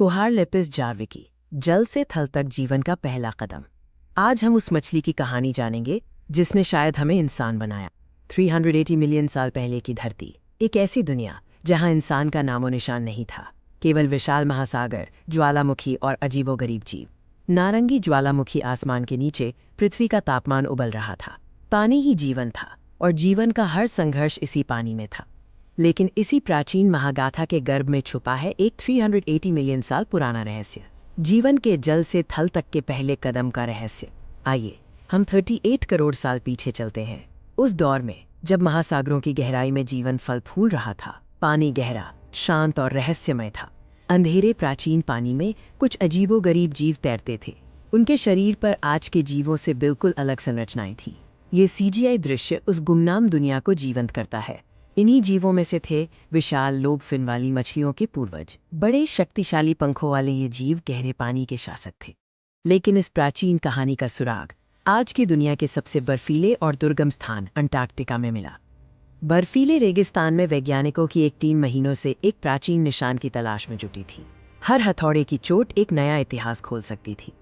कोहारलेपिस जार्विकी, जल से थल तक जीवन का पहला कदम। आज हम उस मछली की कहानी जानेंगे जिसने शायद हमें इंसान बनाया। 380 मिलियन साल पहले की धरती, एक ऐसी दुनिया जहां इंसान का नामो निशान नहीं था, केवल विशाल महासागर, ज्वालामुखी और अजीबोगरीब जीव। नारंगी ज्वालामुखी आसमान के नीचे पृथ्वी का तापमान उबल रहा था। पानी ही जीवन था और जीवन का हर संघर्ष इसी पानी में था। लेकिन इसी प्राचीन महागाथा के गर्भ में छुपा है एक 380 मिलियन साल पुराना रहस्य, जीवन के जल से थल तक के पहले कदम का रहस्य। आइए हम 38 करोड़ साल पीछे चलते हैं, उस दौर में जब महासागरों की गहराई में जीवन फल फूल रहा था। पानी गहरा, शांत और रहस्यमय था। अंधेरे प्राचीन पानी में कुछ अजीबोगरीब जीव तैरते थे। उनके शरीर पर आज के जीवों से बिल्कुल अलग संरचनाएं थीं। ये CGI दृश्य उस गुमनाम दुनिया को जीवंत करता है। इन्हीं जीवों में से थे विशाल लोब फिन वाली मछलियों के पूर्वज। बड़े शक्तिशाली पंखों वाले ये जीव गहरे पानी के शासक थे। लेकिन इस प्राचीन कहानी का सुराग आज की दुनिया के सबसे बर्फीले और दुर्गम स्थान अंटार्कटिका में मिला। बर्फीले रेगिस्तान में वैज्ञानिकों की एक टीम महीनों से एक प्राचीन निशान की तलाश में जुटी थी। हर हथौड़े की चोट एक नया इतिहास खोल सकती थी।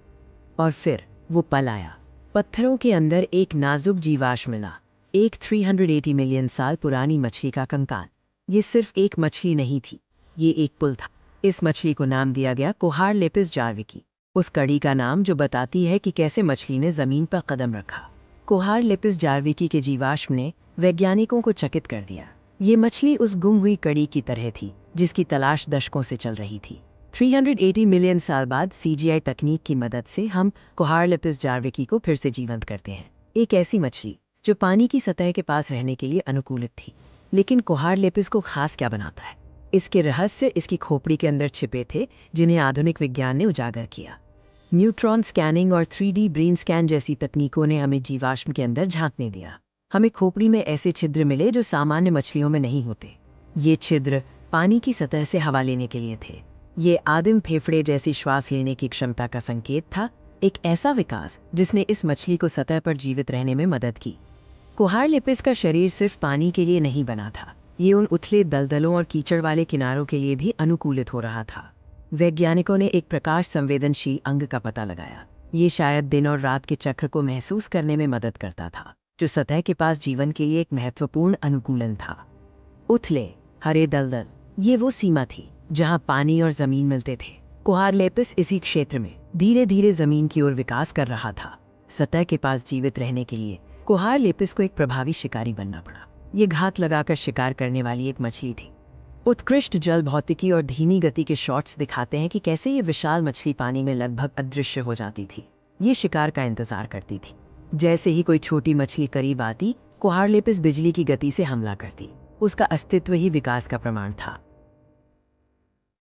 और फिर वो पल आया। पत्थरों के अंदर एक नाजुक जीवाश्म मिला, एक 380 मिलियन साल पुरानी मछली का कंकाल। ये सिर्फ एक मछली नहीं थी, ये एक पुल था। इस मछली को नाम दिया गया कोहारलेपिस जार्विकी, उस कड़ी का नाम जो बताती है कि कैसे मछली ने जमीन पर कदम रखा। कोहारलेपिस जार्विकी के जीवाश्म ने वैज्ञानिकों को चकित कर दिया। ये मछली उस गुम हुई कड़ी की तरह थी जिसकी तलाश दशकों से चल रही थी। 380 मिलियन साल बाद CGI तकनीक की मदद से हम कोहारलेपिस जार्विकी को फिर से जीवंत करते हैं। एक ऐसी मछली जो पानी की सतह के पास रहने के लिए अनुकूलित थी। लेकिन कोहारलेपिस को खास क्या बनाता है? इसके रहस्य इसकी खोपड़ी के अंदर छिपे थे, जिन्हें आधुनिक विज्ञान ने उजागर किया। न्यूट्रॉन स्कैनिंग और 3D ब्रेन स्कैन जैसी तकनीकों ने हमें जीवाश्म के अंदर झांकने दिया। हमें खोपड़ी में ऐसे छिद्र मिले जो सामान्य मछलियों में नहीं होते। ये छिद्र पानी की सतह से हवा लेने के लिए थे। ये आदिम फेफड़े जैसी श्वास लेने की क्षमता का संकेत था, एक ऐसा विकास जिसने इस मछली को सतह पर जीवित रहने में मदद की। कोहारलेपिस का शरीर सिर्फ पानी के लिए नहीं बना था, ये उन उथले दलदलों और कीचड़ वाले किनारों के लिए भी अनुकूलित हो रहा था। वैज्ञानिकों ने एक प्रकाश संवेदनशील अंग का पता लगाया। ये शायद दिन और रात के चक्र को महसूस करने में मदद करता था, जो सतह के पास जीवन के लिए एक महत्वपूर्ण अनुकूलन था। उथले हरे दलदल, ये वो सीमा थी जहां पानी और जमीन मिलते थे। कोहारलेपिस इसी क्षेत्र में धीरे धीरे जमीन की ओर विकास कर रहा था। सतह के पास जीवित रहने के लिए कोहारलेपिस को एक प्रभावी शिकारी बनना पड़ा। ये घात लगाकर शिकार करने वाली एक मछली थी। उत्कृष्ट जल भौतिकी और धीमी गति के शॉट्स दिखाते हैं कि कैसे ये विशाल मछली पानी में लगभग अदृश्य हो जाती थी। ये शिकार का इंतजार करती थी। जैसे ही कोई छोटी मछली करीब आती, कोहारलेपिस बिजली की गति से हमला करती। उसका अस्तित्व ही विकास का प्रमाण था।